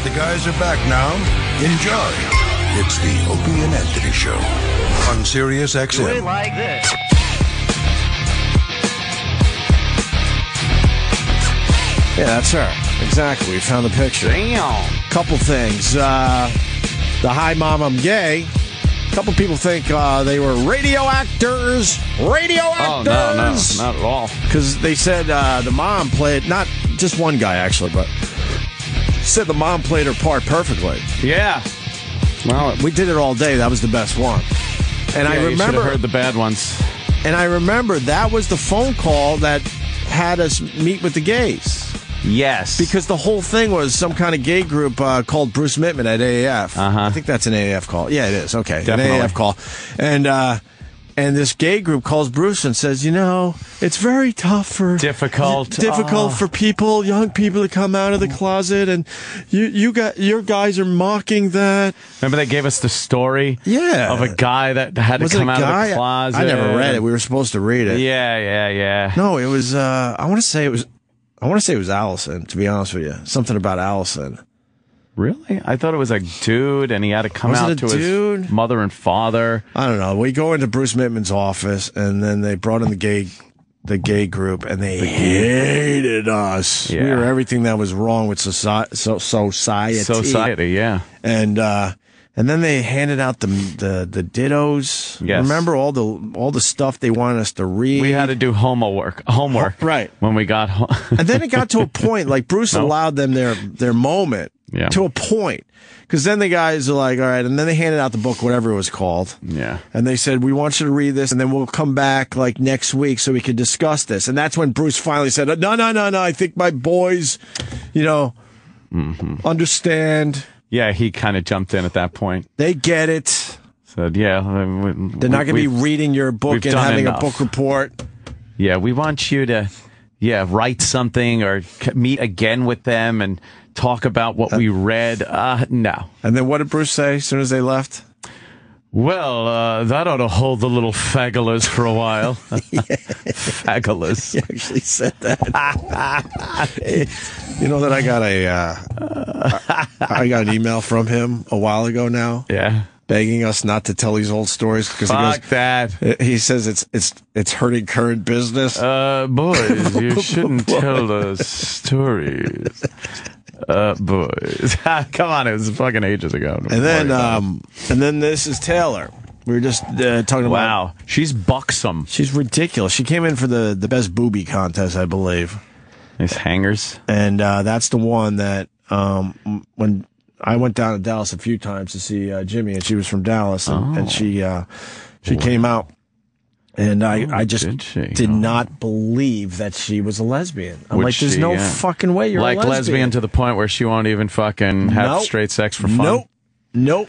the guys are back now. Enjoy. It's the Opie and Anthony Show on Sirius XM. Do it like this. Yeah, that's her. Exactly. We found the picture. Damn. Couple things. The Hi Mom, I'm Gay. A couple people think they were radio actors. Radio actors! Oh, no, not at all. Because they said the mom played, not just one guy actually, but said the mom played her part perfectly. Yeah. Well, we did it all day. That was the best one. And I You should remember have heard the bad ones. And I remember that was the phone call that had us meet with the gays. Yes. Because the whole thing was some kind of gay group called Bruce Mittman at AAF. I think that's an AAF call. Yeah, it is. Okay. Definitely. An AAF call. And this gay group calls Bruce and says, you know, it's very tough for... Difficult for people, young people to come out of the closet, and your guys are mocking that. Remember they gave us the story? Yeah. Of a guy that had to come out of the closet? I never read it. We were supposed to read it. Yeah. No, it was, I want to say it was Allison, to be honest with you. Something about Allison. Really? I thought it was a dude, and he had to come out to his mother and father. I don't know. We go into Bruce Mittman's office, and then they brought in the gay group, and they hated us. Yeah. We were everything that was wrong with society. Society, yeah. And then they handed out the dittos. Yes. Remember all the stuff they wanted us to read? We had to do homework. Right. When we got home. And then it got to a point, like Bruce allowed them their moment to a point. Because then the guys are like, all right, and then they handed out the book, whatever it was called. Yeah. And they said, we want you to read this, and then we'll come back like next week so we can discuss this. And that's when Bruce finally said, no, I think my boys, understand. Yeah, he kind of jumped in at that point. They get it. Said, yeah. They're not going to be reading your book and having a book report. Yeah, we want you to, write something or meet again with them and talk about what we read. No. And then what did Bruce say as soon as they left? Well, that ought to hold the little fagulous for a while. Fagulous. He actually said that. You know that I got an email from him a while ago now. Yeah. Begging us not to tell these old stories because he says it's hurting current business. Boys, you shouldn't tell those stories. Boys. Come on, it was fucking ages ago. And then this is Taylor. We were just talking about... Wow, she's buxom. She's ridiculous. She came in for the best booby contest, I believe. Nice hangers. And that's the one that when I went down to Dallas a few times to see Jimmy, and she was from Dallas, and she came out. And I just did not believe that she was a lesbian. I'm like, there's no fucking way you're a lesbian. Like lesbian to the point where she won't even fucking have straight sex for fun? Nope.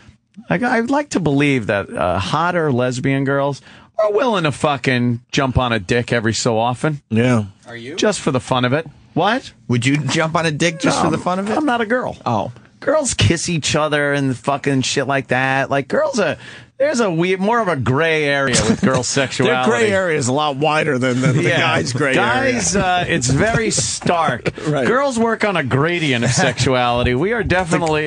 I'd like to believe that hotter lesbian girls are willing to fucking jump on a dick every so often. Yeah. Are you? Just for the fun of it. What? Would you jump on a dick just for the fun of it? I'm not a girl. Oh. Girls kiss each other and fucking shit like that. Like, there's more of a gray area with girl sexuality. Their gray area is a lot wider than the guys' gray area. Guys, it's very stark. Right. Girls work on a gradient of sexuality. We are definitely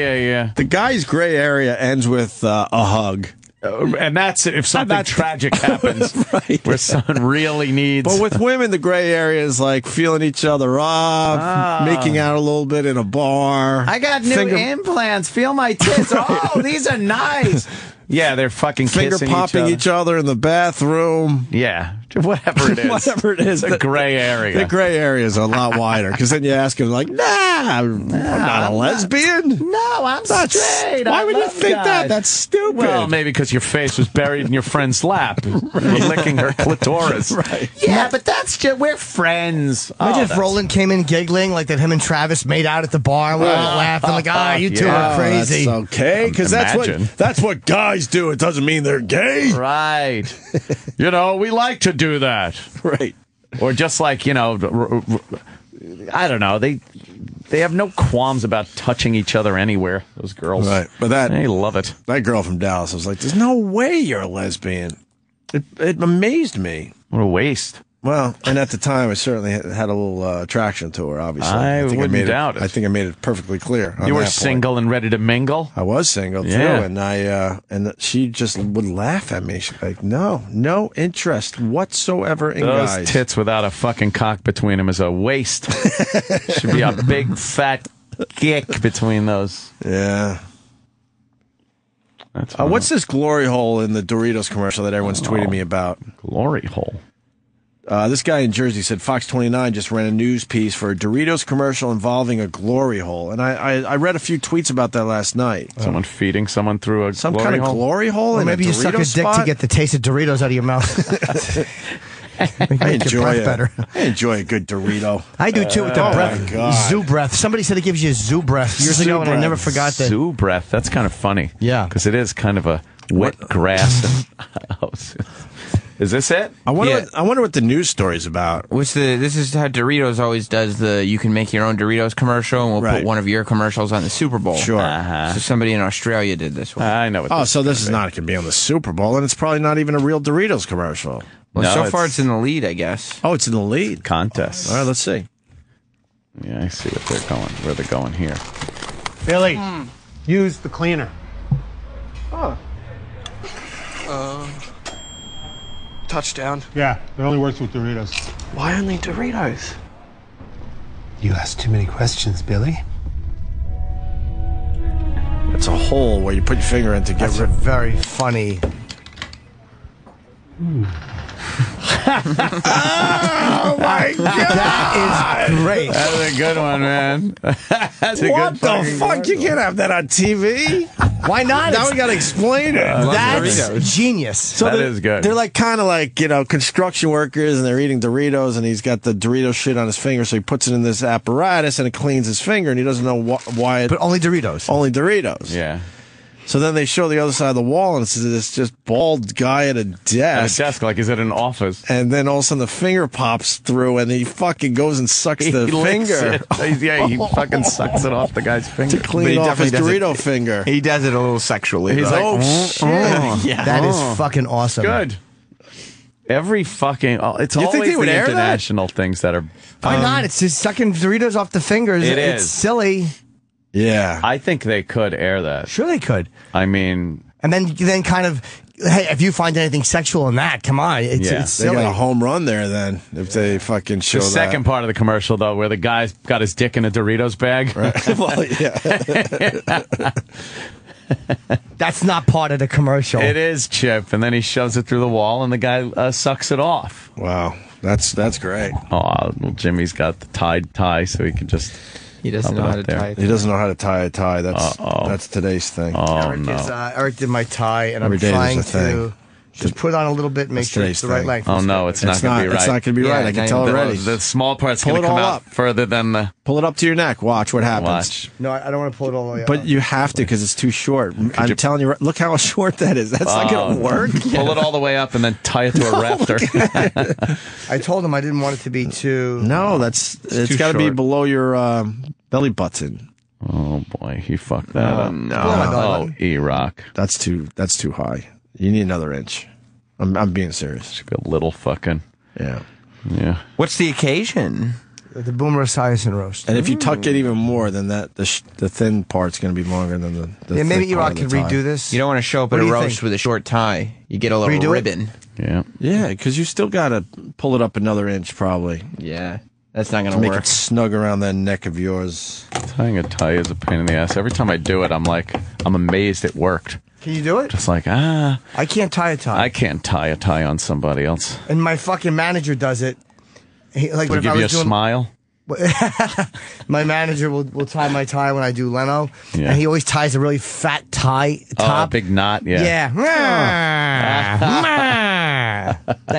the guy's gray area ends with a hug. And that's if something tragic happens, right, where someone really needs. But with women, the gray area is like feeling each other up, making out a little bit in a bar. I got new implants. Feel my tits. Oh, these are nice. Yeah, they're fucking finger popping each other in the bathroom. Yeah, whatever it is. Whatever it is. The gray area. The gray area is a lot wider because then you ask him like, I'm not a lesbian. No, I'm straight. Why would you think that? That's stupid. Well, maybe because your face was buried in your friend's lap. You're licking her clitoris. Right. Yeah, but that's just, we're friends. Imagine if Roland came in giggling like that him and Travis made out at the bar. We were laughing like, you two are crazy. That's okay, because that's what guys do. It doesn't mean they're gay. Right. We like to do that. Right. Or just like, I don't know. They have no qualms about touching each other anywhere, those girls. Right. But they love it. That girl from Dallas was like, there's no way you're a lesbian. It amazed me. What a waste. Well, and at the time, I certainly had a little attraction to her, obviously. I wouldn't doubt it. I think I made it perfectly clear. You were single and ready to mingle? I was single, too, and and she just would laugh at me. She'd be like, no interest whatsoever in Those guys. tits without a fucking cock between them is a waste. Should be a big, fat kick between those. Yeah. What's this glory hole in the Doritos commercial that everyone's tweeting me about? Glory hole? This guy in Jersey said Fox 29 just ran a news piece for a Doritos commercial involving a glory hole. And I read a few tweets about that last night. Someone feeding someone through a Some glory kind of hole? glory hole Or in maybe a you Dorito suck a dick spot? to get the taste of Doritos out of your mouth. I enjoy it. Better. I enjoy a good Dorito. I do too with the breath. my God. Zoo breath. Somebody said it gives you zoo breath years ago, and I never forgot that. Zoo breath. That's kind of funny. Yeah. Because it is kind of a wet grass. Is this it? I wonder what the news story's about. This is how Doritos always does you can make your own Doritos commercial, and we'll Right. put one of your commercials on the Super Bowl. Sure. So somebody in Australia did this one. I know what Oh, this so this is not going to be on the Super Bowl, and it's probably not even a real Doritos commercial. Well, No, so far it's in the lead, I guess. Oh, it's in the lead. contest. All right, let's see. Yeah, I see where they're going here. Billy, use the cleaner. Touchdown. Yeah, it only works with Doritos. Why only Doritos? You ask too many questions, Billy. It's a hole where you put your finger in to get That's a rid. very funny. Oh my God! That is great. That's a good one, man. That's a What good the fucking fuck? You can't have that on TV. Why not? Now we got to explain it. That's genius. So That they're- is good. They're like kind of like, construction workers, and they're eating Doritos, and he's got the Dorito shit on his finger, so he puts it in this apparatus, and it cleans his finger, and he doesn't know why it. But only Doritos. Only Doritos. Yeah. So then they show the other side of the wall, and it's this just bald guy at a At a desk. desk, like he's at an office. And then all of a sudden the finger pops through, and he fucking goes and sucks the He licks finger it. Yeah, he fucking sucks it off the guy's finger. to clean off his definitely Dorito finger. He does it a little sexually. He's though. like, Oh, shit. yeah. That is fucking awesome. good. Every fucking, it's You think always they would the air that? international things that are. Why not? It's just sucking Doritos off the fingers. It It's is. silly. Yeah. I think they could air that. Sure, they could. I mean, And then kind of, hey, if you find anything sexual in that, come on. It's Yeah. it's They silly. got a home run there then if they fucking show the second part of the commercial, though, where the guy's got his dick in a Doritos bag. that. Well, yeah. That's not part of the commercial. It is, Chip. And then he shoves it through the wall, and the guy sucks it off. Wow. That's great. Oh, well, Jimmy's got the tie, so he can just. He doesn't know Up how to there. tie it. He doesn't know how to tie a tie. That's today's thing. Oh, Eric, no. Eric did my tie, and Every I'm day trying there's a thing. to just put on a little bit, make That's sure it's today's the right thing. length. Oh, no, it's not going to be right. It's not going to be Yeah, right. I can tell the- already. The small part's Pull going to it come all out up. further than the. Pull it up to your neck. Watch what happens. Watch. No, I don't want to pull it all the way up. But you have to because it's too short. I'm telling you, look how short that is. That's not going to work. Pull it all the way up and then tie it to a rafter. I told him I didn't want it to be too. No, it's too got to be short. below your belly button. Oh, boy. He fucked that up. Below my belly Oh, button. E-Rock. That's too high. You need another inch. I'm being serious. Should be a little fucking. Yeah. Yeah. What's the occasion? The Boomer Esiason roast. And if you tuck it even more, then the thin part's going to be longer than the Yeah, maybe thick part E-Rock of the could tie. redo this. You don't want to show up What at do a you roast think? with a short tie. You get a little Redo it? ribbon. Yeah. Yeah, because you still got to pull it up another inch probably Yeah. That's not going to to make work. it snug around that neck of yours. Tying a tie is a pain in the ass. Every time I do it, I'm amazed it worked. Can you do it? It's like, I can't tie a tie. I can't tie a tie on somebody else. And my fucking manager does it. Like Would if give I you a was doing, smile? my manager will tie my tie when I do Leno, Yeah. and he always ties a really fat tie Oh, a top. big knot, yeah.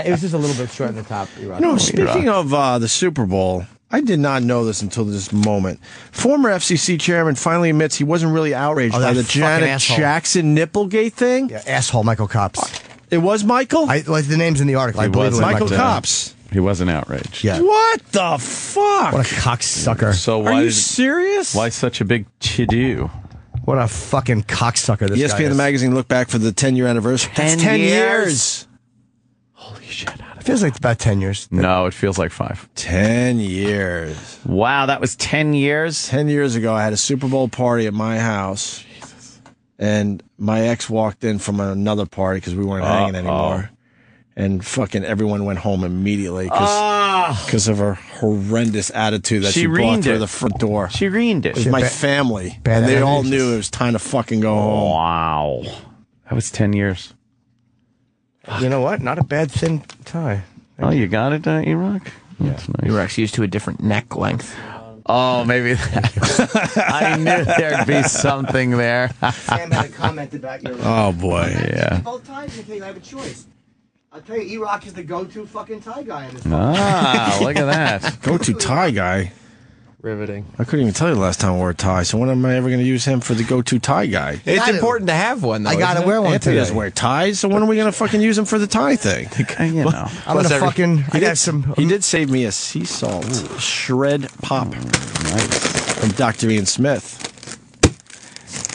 It was just a little bit short in the top. E-Rock. No, speaking of the Super Bowl, I did not know this until this moment. Former FCC chairman finally admits he wasn't really outraged Oh, by that the fucking Janet asshole. Jackson Nipplegate thing. Yeah, asshole Michael Copps. It was Michael? Like the name's in the article. I believe it was Michael Michael Copps. He wasn't outraged. Yeah. What the fuck? What a cocksucker. So Are why you serious? why such a big to-do? What a fucking cocksucker this guy ESPN is. the magazine looked back for the 10-year anniversary. That's 10 years. Holy shit. How did Feels like about 10 years. No, it feels like 5. 10 years. Wow, that was 10 years? 10 years ago, I had a Super Bowl party at my house. And my ex walked in from another party because we weren't hanging anymore. And fucking everyone went home immediately because of her horrendous attitude that she brought through the front door. She ruined it. It was my family. And they all knew it was time to fucking go home. Wow. That was 10 years. You know what? Not a bad thin tie. Oh, you got it, E-Rock? Yeah. That's nice. You were actually used to a different neck length. Oh, maybe that. I knew there'd be something there. Sam had a comment about your... Oh, boy. Yeah. Both ties, I have a choice. I'll tell you, E-Rock is the go-to fucking tie guy in this. Look at that. Go-to tie guy. Riveting. I couldn't even tell you the last time I wore a tie, so when am I ever going to use him for the go-to tie guy? It's important to have one, though. I got to wear one Anthony today. doesn't wear ties, so when are we going to fucking use him for the tie thing? You know. I'm going to fucking... I got some... He did save me a sea salt shred pop from Dr. Ian Smith.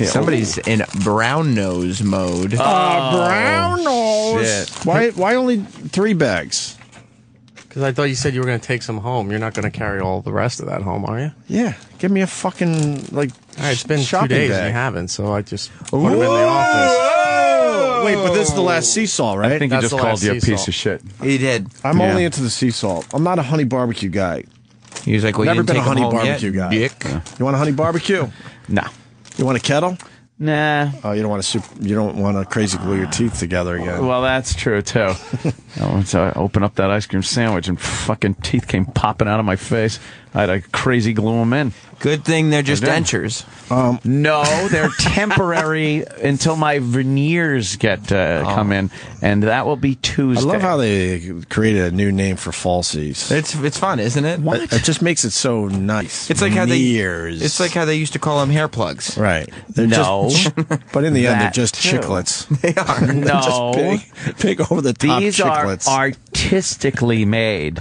Somebody's in brown nose mode. Brown nose. Shit. Why only 3 bags? Because I thought you said you were going to take some home. You're not going to carry all the rest of that home, are you? Yeah, give me a fucking All right, it's been 2 shopping days bag. and you haven't, so I just put them in the office. Wait, but this is the last sea salt, right? I think he That's just the called last you a sea piece salt. of shit. He did. I'm Yeah. only into the sea salt. I'm not a honey barbecue guy. He was like, well, Never you didn't been a take him honey home barbecue yet, guy. Dick. You want a honey barbecue? No. You want a kettle? Nah. Oh, you don't want to you don't want to crazy glue your teeth together again. Well, that's true, too. So I opened up that ice cream sandwich and fucking teeth came popping out of my face. I had to crazy glue them in. Good thing they're just did. dentures. No, they're temporary until my veneers get come in, and that will be I Tuesday. love how they created a new name for falsies. It's fun, isn't it? It just makes it so nice. It's like how Veneers. it's like how they used to call them hair plugs. Right. They're No. just, but in the end, they're That just too. chiclets. They are. No. Just big over the top These are chiclets. artistically made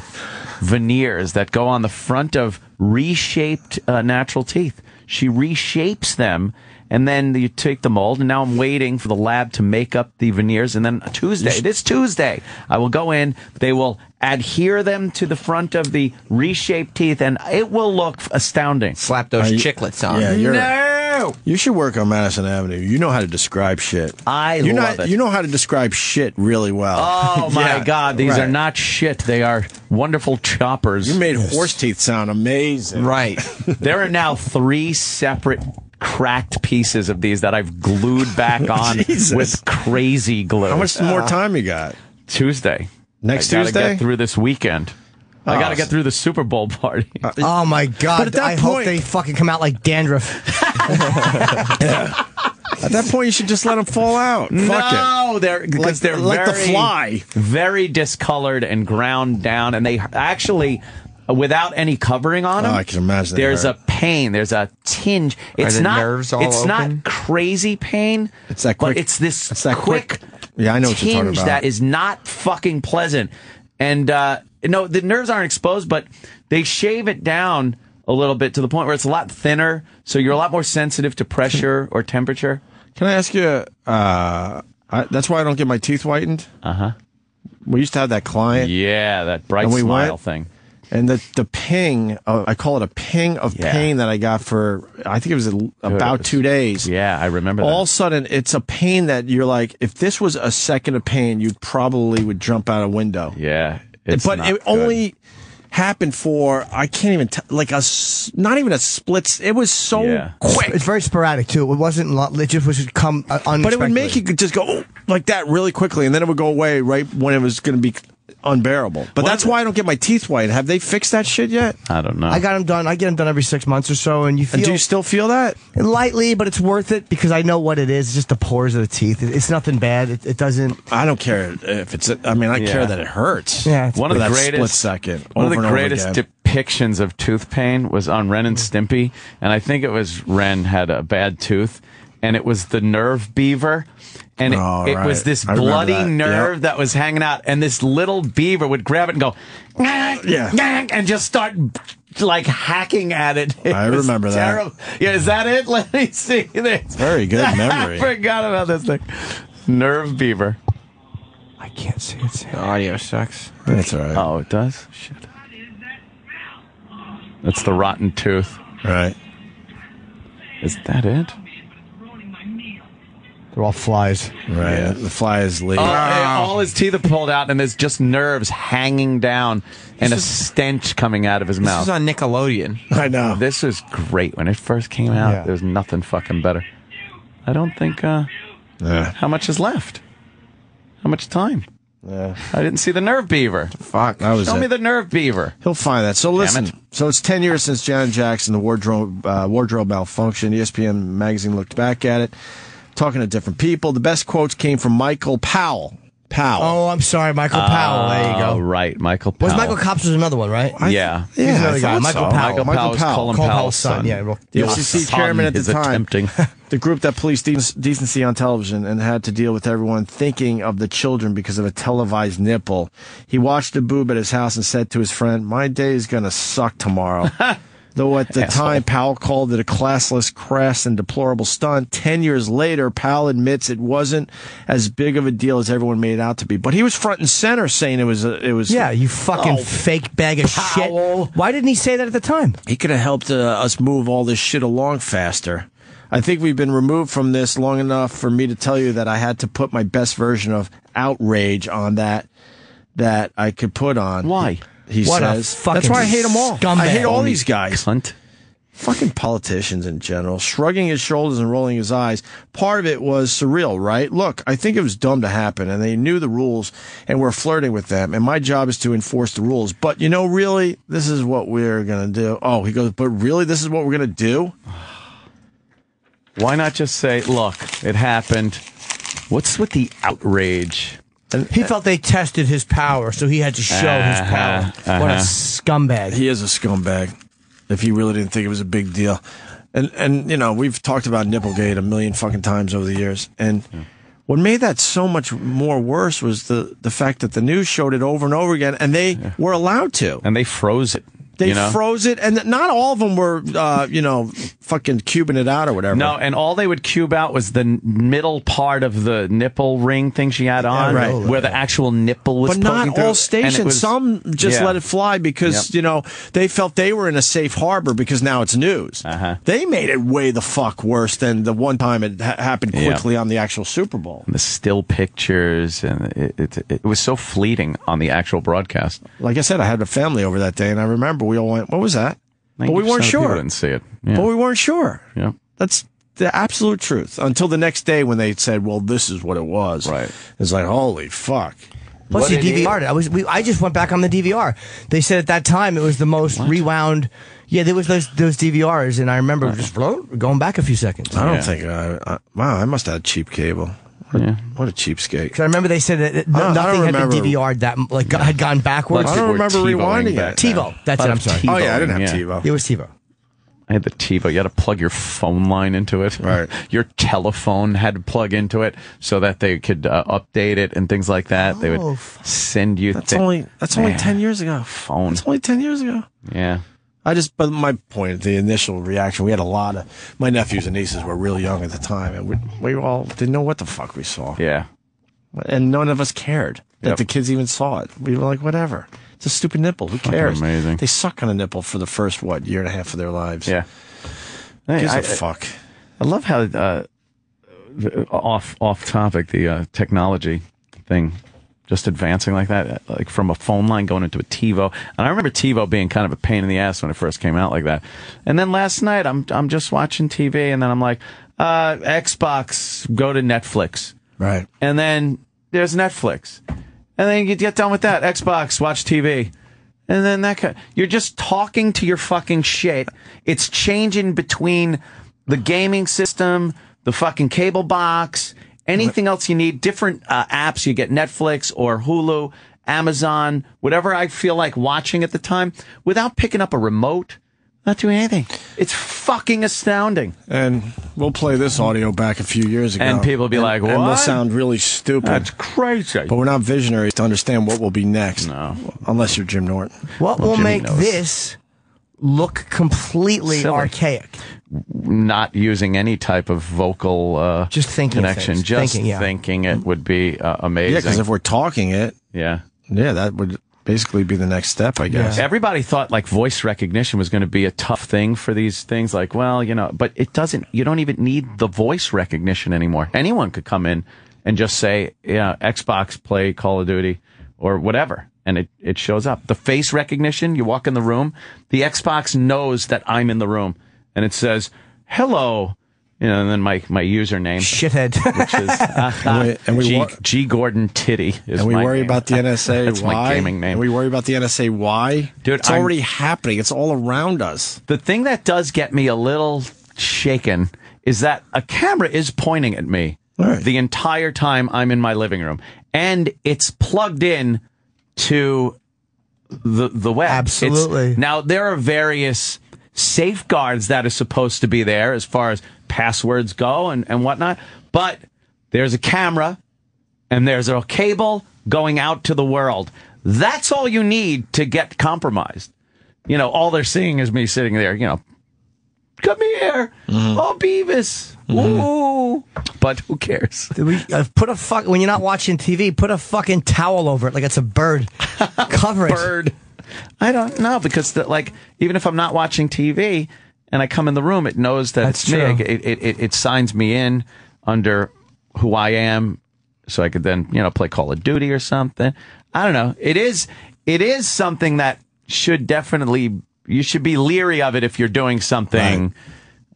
veneers that go on the front of reshaped natural teeth. She reshapes them, and then you take the mold, and now I'm waiting for the lab to make up the veneers, and then this Tuesday, I will go in, they will adhere them to the front of the reshaped teeth, and it will look astounding. Slap those chiclets on. Yeah, you're. No! You should work on Madison Avenue. You know how to describe shit. I love it. You know how to describe shit really well. Oh, my Yeah, God. These are right. not shit. They are wonderful choppers. You made horse teeth sound amazing. Right. There are now 3 separate cracked pieces of these that I've glued back on Jesus. with crazy glue. How much more time you got? Tuesday. Next I gotta Tuesday? Oh. get through this weekend. I got to get through the Super Bowl party. Oh my God! at that I hope point- they fucking come out like dandruff. At that point, you should just let them fall out. Fuck No, they're because they're like the very, fly. very discolored and ground down, and they actually, without any covering on Oh, them, I can imagine. there's a pain, there's a tinge. It's the not nerves all It's open? not crazy pain. It's that but quick- it's this it's that quick. Yeah, I know what you're talking tinge about. that is not fucking pleasant. And no, the nerves aren't exposed, but they shave it down a little bit to the point where it's a lot thinner, so you're a lot more sensitive to pressure or temperature. Can I ask you? That's why I don't get my teeth whitened. We used to have that client, Yeah, that bright And we smile went- thing. and the ping. I call it a ping of Yeah. pain that I got for. I think it was about was- 2 days. Yeah, I remember that. All of a sudden, it's a pain that you're like, if this was a second of pain, you probably would jump out a window. Yeah, it's But not it good. only happened for I can't even like not even a split. It was so Yeah. quick. It's very sporadic too. It wasn't. It just was come unexpectedly. But it would make you just go "Oh," like that really quickly, and then it would go away right when it was going to be unbearable. But that's why I don't get my teeth white. Have they fixed that shit yet? I don't know. I got them done. I get them done every 6 months or so, and you feel And do you still feel that? lightly, but it's worth it because I know what it is. It's just the pores of the teeth. It's nothing bad. It doesn't. I don't care if it's. I mean, I Yeah. care that it hurts. Yeah, it's one of for the that greatest split second. One of over the and over greatest again. depictions of tooth pain was on Ren and Stimpy, and I think it was Ren had a bad tooth, and it was the nerve beaver. And Oh, it right. was this I remember bloody that. nerve Yep. that was hanging out, and this little beaver would grab it and go, Yeah. and just start like hacking at it. It I was remember that. terrible. Yeah, is that it? Let me see this. Very good memory. I forgot about this thing. Nerve beaver. I can't see it. The audio sucks. That's all right. Oh, it does? Shit. That's the rotten tooth. Right. Is that it? They're all flies. Right. Yeah. The fly is leave. All his teeth are pulled out, and there's just nerves hanging down and a stench coming out of his This mouth. is on Nickelodeon. I know. This was great. When it first came out, Yeah. there was nothing fucking better. I don't think... Yeah. How much is left? How much time? Yeah. I didn't see the nerve beaver. Fuck. That was Show it. me the nerve beaver. He'll find that. So listen. it. So it's 10 years since Janet Jackson, the wardrobe malfunction. ESPN magazine looked back at it, talking to different people. The best quotes came from Michael Powell. Oh, I'm sorry, Michael Powell. There you Oh, go. right. Michael Powell. Was Michael Cops was another one, right? Yeah. He's Yeah, another I guy. thought Michael so. Powell. Michael Powell's Colin Powell's son. Yeah. The Your FCC son chairman at the is time, attempting. the group that policed decency on television and had to deal with everyone thinking of the children because of a televised nipple. He watched a boob at his house and said to his friend, "My day is going to suck tomorrow." Though at the time, Powell called it a classless, crass, and deplorable stunt. 10 years later, Powell admits it wasn't as big of a deal as everyone made it out to be. But he was front and center saying it was. Yeah, you fucking fake bag of Powell. shit. Why didn't he say that at the time? He could have helped us move all this shit along faster. I think we've been removed from this long enough for me to tell you that I had to put my best version of outrage on that I could put on. Why? He What a says. fucking That's why I hate them all. scumbag. I hate all these guys. Cunt. Fucking politicians in general, shrugging his shoulders and rolling his eyes. Part of it was surreal, right? Look, I think it was dumb to happen, and they knew the rules and were flirting with them, and my job is to enforce the rules. But, really, this is what we're going to do. Oh, he goes, but really, this is what we're going to do? Why not just say, look, it happened. What's with the outrage? He felt they tested his power, so he had to show his power. What a scumbag. He is a scumbag if he really didn't think it was a big deal. And we've talked about Nipplegate a million fucking times over the years. And what made that so much more worse was the fact that the news showed it over and over again, and they were allowed to. And they froze it. They froze it, and not all of them were, fucking cubing it out or whatever. No, and all they would cube out was the middle part of the nipple ring thing she had on, right. where the actual nipple was But poking not through. all And it stations. was- Some just Yeah. let it fly because, they felt they were in a safe harbor because now it's news. Uh-huh. They made it way the fuck worse than the one time it happened Yeah. quickly on the actual Super Bowl. the still pictures, and it was so fleeting on the actual broadcast. Like I said, I had a family over that day, and I remember we all went, what was that? But we 90% weren't of people sure. didn't see it. Yeah. But we weren't sure. Yeah. That's the absolute truth. Until the next day when they said, well, this is what it was. Right. It's like, holy fuck. Plus, he DVR'd it. I just went back on the DVR. They said at that time it was the most rewound. Yeah, there was those DVRs, and I remember just going back a few seconds. I don't Yeah. think wow, I must have had cheap cable. Yeah. What a cheapskate. Because I remember they said that I don't nothing had been remember. DVR'd that had gone backwards. I don't remember rewinding it. TiVo. That's it. I'm sorry. Oh, yeah, I didn't have Yeah. TiVo. It was TiVo. I had the TiVo. You had to plug your phone line into it. Right. Your telephone had to plug into it so that they could update it and things like that. They would send you. That's only 10 years ago. Phone. That's only 10 years ago. Yeah. But my point, the initial reaction, we had a lot of, my nephews and nieces were really young at the time, and we all didn't know what the fuck we saw. Yeah. And none of us cared that Yep. the kids even saw it. We were like, whatever. It's a stupid nipple. Who cares? amazing. They suck on a nipple for the first, year and a half of their lives. Yeah. Who Hey, gives I a fuck? I love how off topic the technology thing just advancing like that, like from a phone line going into a TiVo. And I remember TiVo being kind of a pain in the ass when it first came out like that. And then last night I'm just watching TV, and then I'm like, Xbox, go to Netflix. Right. And then there's Netflix. And then you get done with that. Xbox, watch TV. And then you're just talking to your fucking shit. It's changing between the gaming system, the fucking cable box, anything else you need, different apps. You get Netflix or Hulu, Amazon, whatever I feel like watching at the time without picking up a remote, not doing anything. It's fucking astounding. And we'll play this audio back a few years ago. And people will be like, And we'll what? sound really stupid. That's crazy. But we're not visionaries to understand what will be next. No. Unless you're Jim Norton. What will Jimmy make knows. this look completely Silly. archaic? not using any type of vocal just thinking connection. Things. Just thinking, thinking it would be amazing. Yeah, because if we're talking it, yeah, that would basically be the next step, I guess. Yeah. Everybody thought like voice recognition was going to be a tough thing for these things. Like, well, but it doesn't. You don't even need the voice recognition anymore. Anyone could come in and just say, yeah, Xbox, play Call of Duty or whatever. And it shows up. The face recognition, you walk in the room, the Xbox knows that I'm in the room. And it says, hello, and then my username. Shithead. Which is G. Gordon Titty is and we my worry name. about the NSA That's why. my gaming name. And we worry about the NSA why. Dude, it's already happening. It's all around us. The thing that does get me a little shaken is that a camera is pointing at me the entire time I'm in my living room. And it's plugged in to the web. Absolutely. Now, there are various safeguards that are supposed to be there as far as passwords go and whatnot. But there's a camera and there's a cable going out to the world. That's all you need to get compromised. All they're seeing is me sitting there, come here. Oh, Beavis. Ooh. But who cares? When you're not watching TV, put a fucking towel over it like it's a bird. Cover it. Bird. I don't know, because even if I'm not watching TV and I come in the room, it knows that That's it's me. true. It signs me in under who I am, so I could then play Call of Duty or something. I don't know. It is something that should definitely, you should be leery of it if you're doing something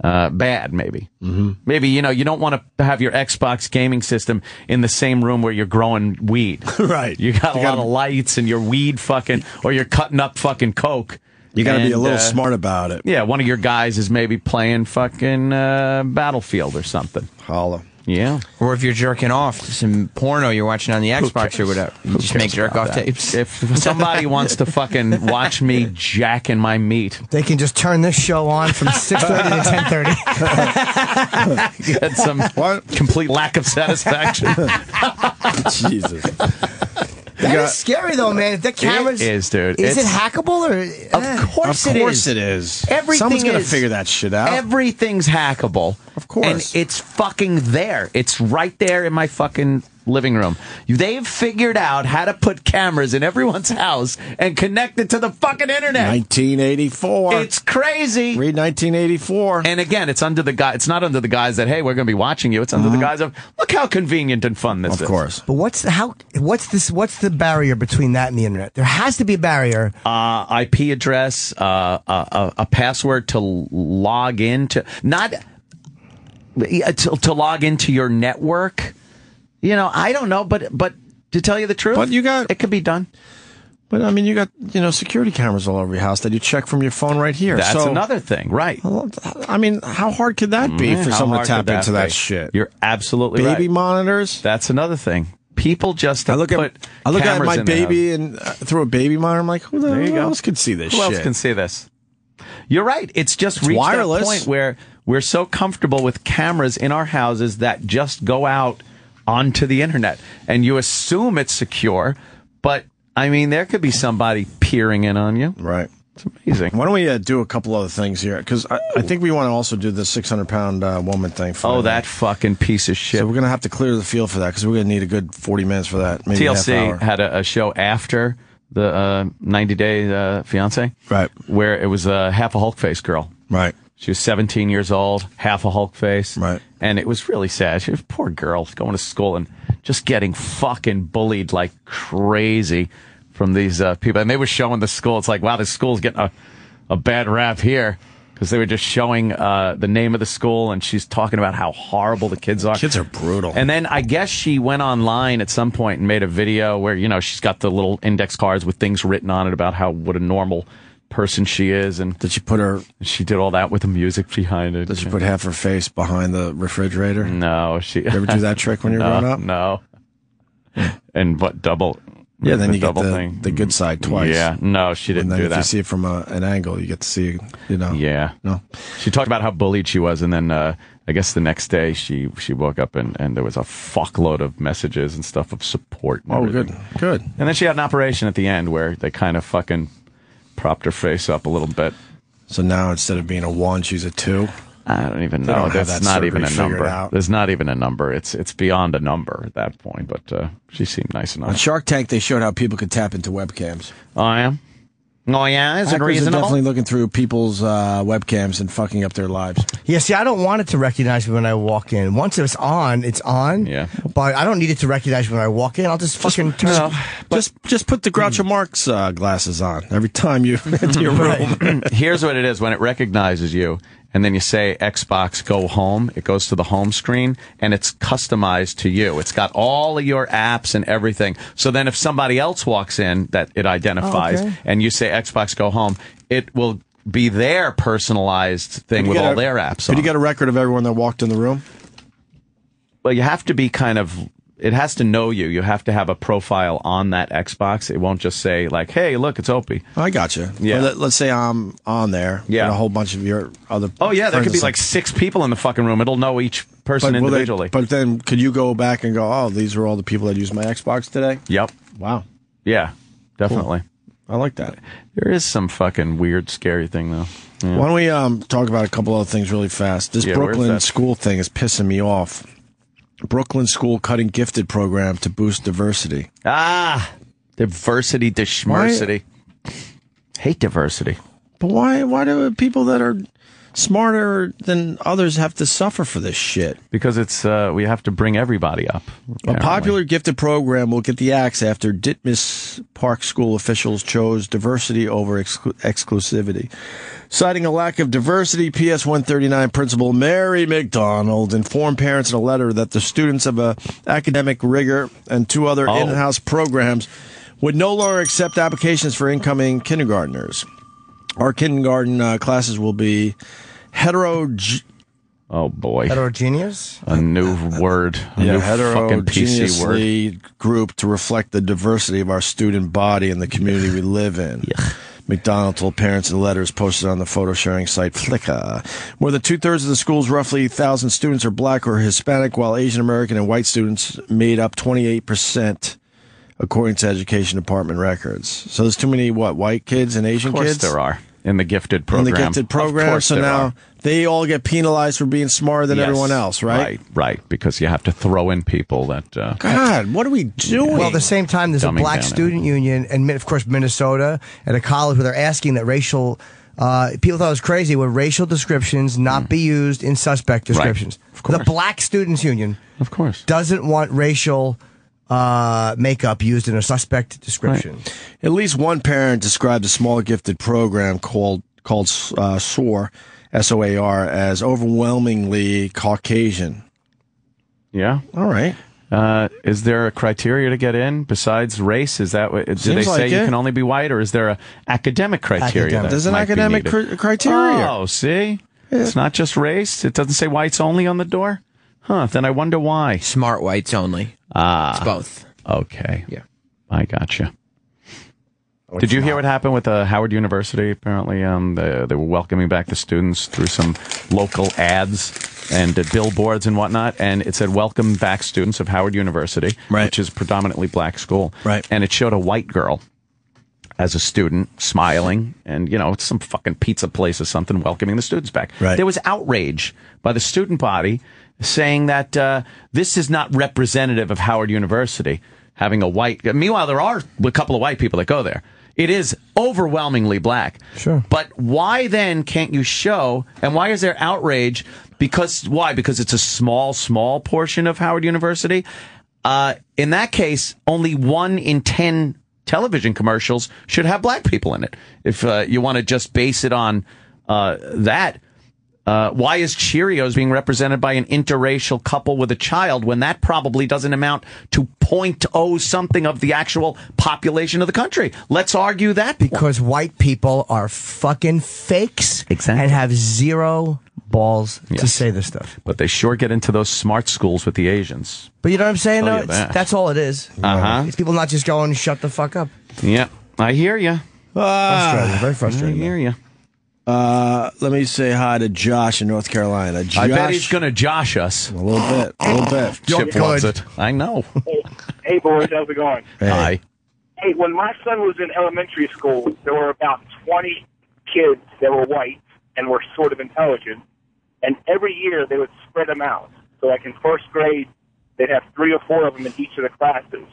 bad. Maybe maybe you don't want to have your Xbox gaming system in the same room where you're growing weed. Right. You got a lot of lights and you're weed fucking, or you're cutting up fucking coke. You got to be a little smart about it. Yeah, one of your guys is maybe playing fucking Battlefield or something. Holla. Yeah. Or if you're jerking off to some porno you're watching on the Xbox or whatever. You just make jerk off tapes. If somebody wants to fucking watch me jacking my meat, They can just turn this show on from 6:30 to 10:30. get some complete lack of satisfaction. Jesus. That is scary though, man. If the cameras It is, dude. Is it It's- hackable or? Of course Of it course is. it is. Everything Someone's going to is. figure that shit out. Everything's hackable. Of course. And it's fucking there. It's right there in my fucking living room. They've figured out how to put cameras in everyone's house and connect it to the fucking internet. 1984. It's crazy. Read 1984. And again, it's under the it's not under the guise that, hey, we're going to be watching you. It's under the guise of, look how convenient and fun this is. Of course. But what's the barrier between that and the internet? There has to be a barrier. IP address, a password to log into, not to log into your network. I don't know, but to tell you the truth, But it could be done. But I mean, you got security cameras all over your house that you check from your phone right here. That's so, another thing, right? I mean, how hard could that be for How someone hard to tap could into that be? shit? You're absolutely Baby right. monitors. That's another thing. People just I look at cameras my in their baby and through a baby monitor. I'm like, who else could see this Who shit? else can see this? You're right. It's just reached wireless. that point where we're so comfortable with cameras in our houses that just go out onto the internet, and you assume it's secure, but I mean, there could be somebody peering in on you. Right. It's amazing. Why don't we do a couple other things here? Because I think we want to also do the 600-pound woman thing. Oh, that fucking piece of shit. So we're going to have to clear the field for that because we're going to need a good 40 minutes for that. Maybe a half hour. TLC had a show after the 90 Day Fiance, Right. where it was half a Hulk face girl. Right. She was 17 years old, half a Hulk face. Right. And it was really sad. She was a poor girl going to school and just getting fucking bullied like crazy from these people. And they were showing the school. It's like, wow, this school's getting a bad rap here. Because they were just showing the name of the school, and she's talking about how horrible the kids are. Kids are brutal. And then I guess she went online at some point and made a video where, she's got the little index cards with things written on it about what a normal person she is. And Did she did all that with the music behind it. Did she put half her face behind the refrigerator? No, You ever do that trick when you were growing up? No. And what, double? Yeah, then you get double the good side twice. Yeah, no, she didn't And then do if that. you see it from an angle, you get to see, Yeah. No. She talked about how bullied she was, and then I guess the next day she woke up and there was a fuckload of messages and stuff of support. And everything. Good. And then she had an operation at the end where they kind of fucking propped her face up a little bit. So now instead of being a 1, she's a 2. I don't even They know. don't have That's that not even a surgery figured number. out. There's not even a number. It's beyond a number at that point. But she seemed nice On enough. Shark Tank, they showed how people could tap into webcams. Oh, I am. Oh, yeah? Is it Hackers are reasonable? definitely looking through people's webcams and fucking up their lives. Yeah, see, I don't want it to recognize me when I walk in. Once it's on, it's on. Yeah. But I don't need it to recognize me when I walk in. I'll just fucking turn. Just put the Groucho Marx glasses on every time you enter your room. Here's what it is. When it recognizes you, and then you say Xbox Go Home, it goes to the home screen, and it's customized to you. It's got all of your apps and everything. So then if somebody else walks in that it identifies, and you say Xbox Go Home, it will be their personalized thing with all their apps on. Could you get a record of everyone that walked in the room? Well, you have to be kind of... It has to know you. You have to have a profile on that Xbox. It won't just say, like, hey, look, it's Opie. I got you. Yeah. Well, let's say I'm on there. Yeah. And a whole bunch of your other. Oh, yeah, there friends could be and like stuff. 6 people in the fucking room. It'll know each person But will they- individually. but then could you go back and go, oh, these are all the people that use my Xbox today? Yep. Wow. Yeah, definitely. I like that. There is some fucking weird, scary thing, though. Yeah. Why don't we talk about a couple other things really fast? This Yeah, where's Brooklyn that? school thing is pissing me off. Brooklyn school cutting gifted program to boost diversity. Ah, diversity, dishmersity. Hate diversity. But why do people that are smarter than others have to suffer for this shit? Because it's we have to bring everybody up. A apparently. popular gifted program will get the axe after Ditmas Park school officials chose diversity over exclusivity. Citing a lack of diversity, PS 139 principal Mary McDonald informed parents in a letter that the students of academic rigor and 2 other in-house programs would no longer accept applications for incoming kindergartners. Our kindergarten classes will be Oh, boy. Heterogeneous? A new word. A new fucking PC word. heterogeneously grouped to reflect the diversity of our student body and the community we live in. McDonald told parents in letters posted on the photo sharing site Flickr. More than 2/3 of the school's roughly 1,000 students are black or Hispanic, while Asian American and white students made up 28%, according to Education Department records. So there's too many, white kids and Asian Of course kids? there are. In the gifted program. In the gifted Of program. course So there now are. they all get penalized for being smarter than Yes. everyone else, right? Right, because you have to throw in people that... God, what are we doing? Well, at the same time, there's Dumbing a black down student union, and of course, Minnesota, at a college where they're asking that racial. People thought it was crazy when racial descriptions not be used in suspect descriptions. Of course. The Black Students Union, Of course. doesn't want racial makeup used in a suspect description. At least one parent described a small gifted program called SOAR, SOAR, as overwhelmingly Caucasian. Yeah. All right. Is there a criteria to get in besides race? Is that what, do they Seems say like you it. can only be white, or is there a academic criteria? Academic. that There's an might be academic needed? criteria. Oh, see, it's not just race. It doesn't say whites only on the door. Huh? Then I wonder why. Smart whites only. It's both. Okay. Yeah. I gotcha. Did you hear what happened with Howard University? Apparently, they were welcoming back the students through some local ads and billboards and whatnot, and it said, "Welcome back, students of Howard University," Right. which is a predominantly black school. Right. And it showed a white girl as a student smiling, and it's some fucking pizza place or something welcoming the students back. Right. There was outrage by the student body saying that this is not representative of Howard University having a white. Meanwhile, there are a couple of white people that go there. It is overwhelmingly black. Sure. But why then can't you show, and why is there outrage? Why? Because it's a small portion of Howard University? In that case, only 1 in 10 television commercials should have black people in it. If you want to just base it on that. Why is Cheerios being represented by an interracial couple with a child when that probably doesn't amount to 0.0 something of the actual population of the country? Let's argue that. Because white people are fucking fakes Exactly. and have zero balls to Yes. say this stuff. But they sure get into those smart schools with the Asians. But you know what I'm saying? Tell though? you that. That's all it is. Uh-huh. It's people not just going, shut the fuck up. Yeah, I hear you. Frustrating. Very I frustrating. hear you. Let me say hi to Josh in North Carolina. Josh, I bet he's going to josh us. a little bit. Chip good. loves it. I know. Hey, boys, how's it going? Hi. Hey, when my son was in elementary school, there were about 20 kids that were white and were sort of intelligent, And every year they would spread them out. So like in first grade, they'd have 3 or 4 of them in each of the classes.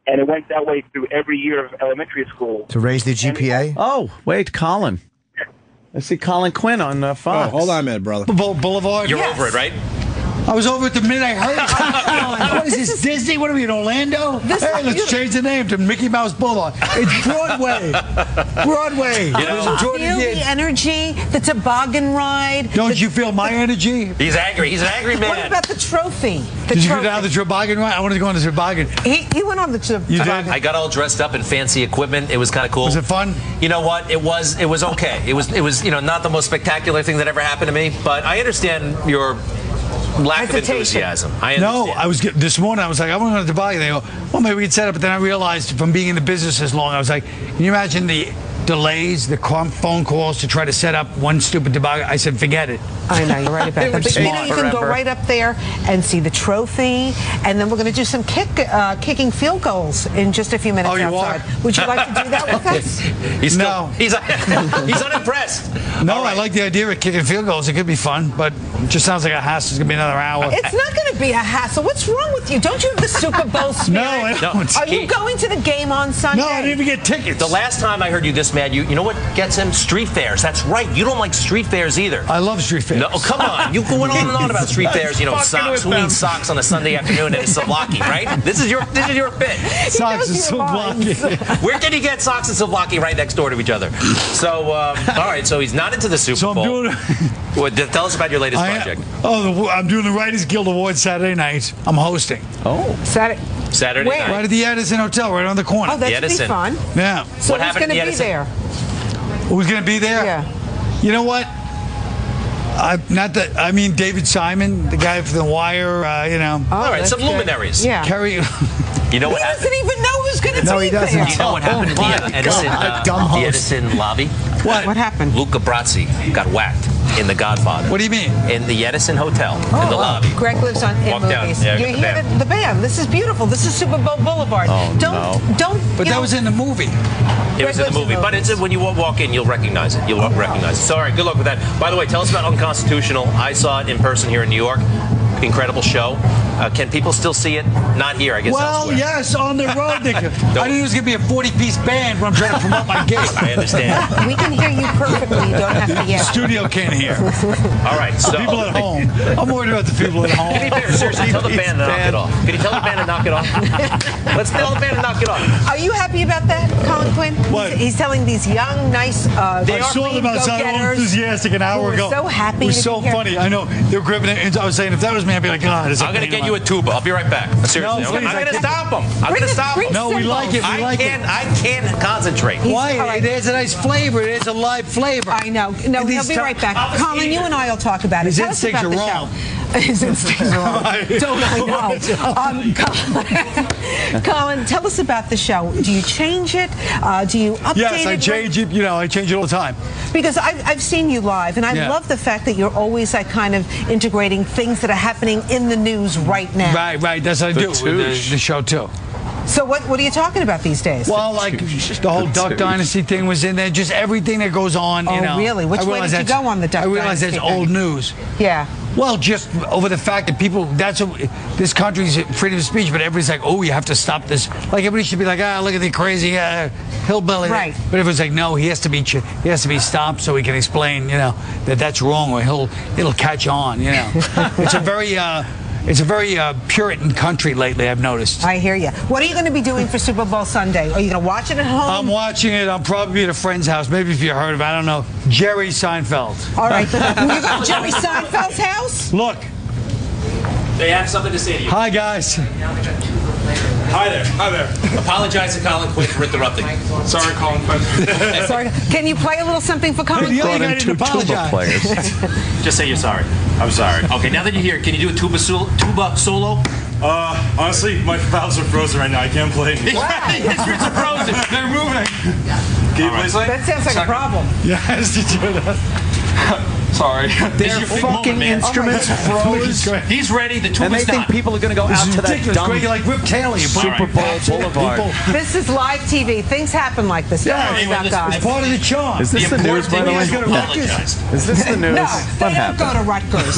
And it went that way through every year of elementary school. To raise the GPA? Oh, wait, Colin. I see Colin Quinn on Fox. Oh, hold on a minute, brother. Boulevard. You're over it, right? I was over it the minute I heard it. What is this, Disney? What are we in Orlando? Hey, let's change the name to Mickey Mouse Boulevard. It's Broadway. Broadway. Feel the energy, the toboggan ride. Don't you feel my energy? He's angry. He's an angry man. What about the trophy? Did you go down the toboggan ride? I wanted to go on the toboggan. He went on the toboggan. You did? I got all dressed up in fancy equipment. It was kind of cool. Was it fun? You know what? It was okay. It was not the most spectacular thing that ever happened to me, but I understand your lack of enthusiasm. I understand. No, I was this morning. I was like, I want to go to toboggan. They go, well, maybe we can set up. But then I realized from being in the business as long, I was like, can you imagine the delays, the phone calls to try to set up one stupid toboggan? I said, forget it. I know, you're right about that. But you can go right up there and see the trophy, and then we're going to do some kicking field goals in just a few minutes outside. Would you like to do that with us? He's unimpressed. No, I like the idea of kicking field goals. It could be fun, but it just sounds like a hassle. It's going to be another hour. It's not going to be a hassle. What's wrong with you? Don't you have the Super Bowl spirit? No, I don't. Are you going to the game on Sunday? No, I didn't even get tickets. The last time I heard you this mad, you know what gets him? Street fairs. That's right. You don't like street fairs either. I love street fairs. No, come on. You went on and on about street fairs. You know, socks. Who needs socks on a Sunday afternoon in Souvlaki, right? This is your bit. Socks and Souvlaki. Where can you get socks and Souvlaki right next door to each other? So, all right. So he's not into the Super Bowl. Tell us about your latest project. I'm doing the Writers Guild Awards Saturday night. I'm hosting. Oh, Saturday night. Right at the Edison Hotel, right on the corner. Oh, that should be fun. Yeah. So who's going to be there? Who's going to be there? Yeah. You know what? I mean David Simon, the guy from The Wire. You know. All right, some luminaries. Yeah. Kerry. You know what happened? He doesn't even know who's going to be there. No, he doesn't. You know what happened in the Edison lobby? What happened? Luca Brasi got whacked in The Godfather. What do you mean? In the Edison Hotel, in the lobby. Greg lives in movies. Down. You hear the band. This is beautiful. This is Super Bowl Boulevard. Don't. But that was in the movie. It was in the movie, but it's when you walk in, you'll recognize it. You'll recognize it. So, all right, good luck with that. By the way, tell us about Unconstitutional. I saw it in person here in New York. Incredible show. Can people still see it? Not here, I guess. Well, elsewhere. Yes, on the road. I knew it was going to be a 40-piece band when I'm trying to promote my gig. I understand. We can hear you perfectly. You don't have to yell. The studio can't hear. All right, so people at home. I'm worried about the people at home. To be fair, seriously, tell the band to knock it off. Can you tell the band to knock it off? Let's tell the band to knock it off. Are you happy about that, Colin Quinn? What? He's telling these young, nice, I saw them outside all enthusiastic an hour ago. So happy. It was so funny. I know. They were gripping it. And I was saying, if that was me, I'd be like, God, I'm going to get you a tuba. I'll be right back. Seriously. No, please, I'm going to stop him. I'm going to stop him. No, we like it. I can't concentrate. Why? It has a nice flavor. It has a live flavor. I know. No, he'll be right back. Colin, you and I will talk about it. His Tell us instincts about are the wrong. show. His instincts are wrong. Don't I know? Colin, tell us about the show. Do you change it? Do you update it? Yes, I change it. You know, I change it all the time. Because I've seen you live, and I love the fact that you're always like kind of integrating things that are happening in the news right now. Right. That's what I do with the show too. So what are you talking about these days? Well, like the whole Duck Dynasty thing was in there. Just everything that goes on. You know. Really? Which way did you go on the Duck Dynasty? I realize that's old news. Yeah. Well, just over the fact that people, this country's freedom of speech, but everybody's like, oh, you have to stop this. Like, everybody should be like, look at the crazy hillbilly. Right. But everyone's like, no, he has to be stopped so he can explain, you know, that that's wrong, or it'll catch on, you know. It's a very Puritan country lately, I've noticed. I hear you. What are you going to be doing for Super Bowl Sunday? Are you going to watch it at home? I'm watching it. I'll probably be at a friend's house. Maybe if you heard of it, I don't know. Jerry Seinfeld. All right. You go to Jerry Seinfeld's house? Look. They have something to say to you. Hi, guys. Hi there. Apologize to Colin Quinn for interrupting. Sorry, Colin Quinn. Sorry. Can you play a little something for Colin Brought Quinn? in two tuba players. Just say you're sorry. I'm sorry. Okay, now that you're here, can you do a tuba solo? Honestly, my valves are frozen right now. I can't play. His wrists are frozen. They're moving. Can you play something? That sounds like a problem. Yes, did you do that? Sorry. Their fucking instruments froze. He's ready. The tube And they is think not. people are going to go out to that dumb Greg, like Rip Taylor, you Super Bowl Boulevard. This is live TV. Things happen like this. Don't worry about guys. It's part of the charm. Is this the news, by the way? Is this the news? No, What they don't happened? go to Rutgers.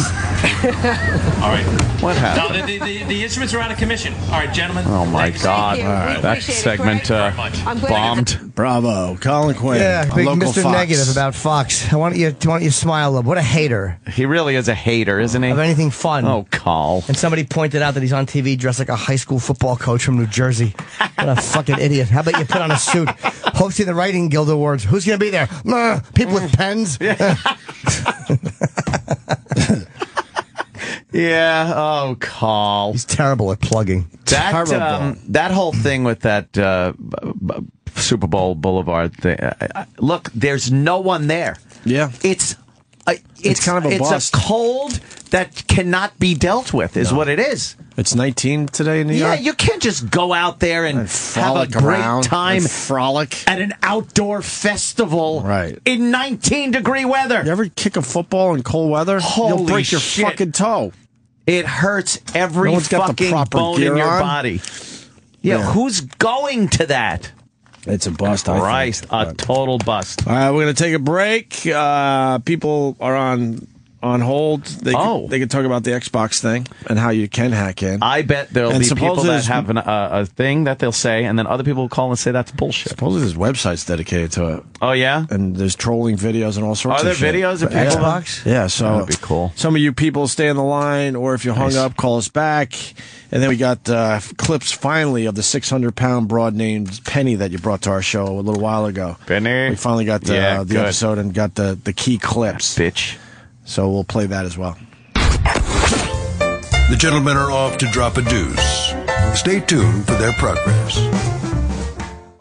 All right. What happened? No, the instruments are out of commission. All right, gentlemen. Oh, my God. you. We All right. That appreciate it, segment Greg. I'm glad bombed. Bravo, Colin Quinn. Yeah, on big local Mr. Fox. Negative about Fox. I want you to smile a little. What a hater He really is a hater, isn't he? of anything fun. Oh, Carl. And somebody pointed out that he's on TV dressed like a high school football coach from New Jersey. What a fucking idiot. How about you put on a suit? Hosting the Writing Guild Awards. Who's going to be there? People with pens? Yeah. Oh, Carl. He's terrible at plugging. That whole thing with that Super Bowl Boulevard thing. Look, there's no one there. Yeah. It's kind of a bust. a cold that cannot be dealt with, is what it is. It's 19 today in New York. Yeah, you can't just go out there and have a frolic great around, time and frolic at an outdoor festival Right. in 19-degree weather. You ever kick a football in cold weather? Holy You'll break your shit. fucking toe. It hurts every No one's got the fucking proper bone gear in your on. body. Yeah, who's going to that? It's a bust, I Christ, think. a total bust. All right, we're going to take a break. People are on hold. They can talk about the Xbox thing and how you can hack in. I bet there'll And be people supposedly that have a thing that they'll say, and then other people will call and say that's bullshit. Supposedly there's websites dedicated to it. Oh, yeah? And there's trolling videos and all sorts Are there of shit. videos of people? Xbox? Yeah, so That'd be cool. Some of you people stay on the line, or if you hung up, call us back. And then we got clips finally of the 600-pound broad named Penny that you brought to our show a little while ago. Penny? We finally got the good. episode and got the key clips. Bitch. So we'll play that as well. The gentlemen are off to drop a deuce. Stay tuned for their progress.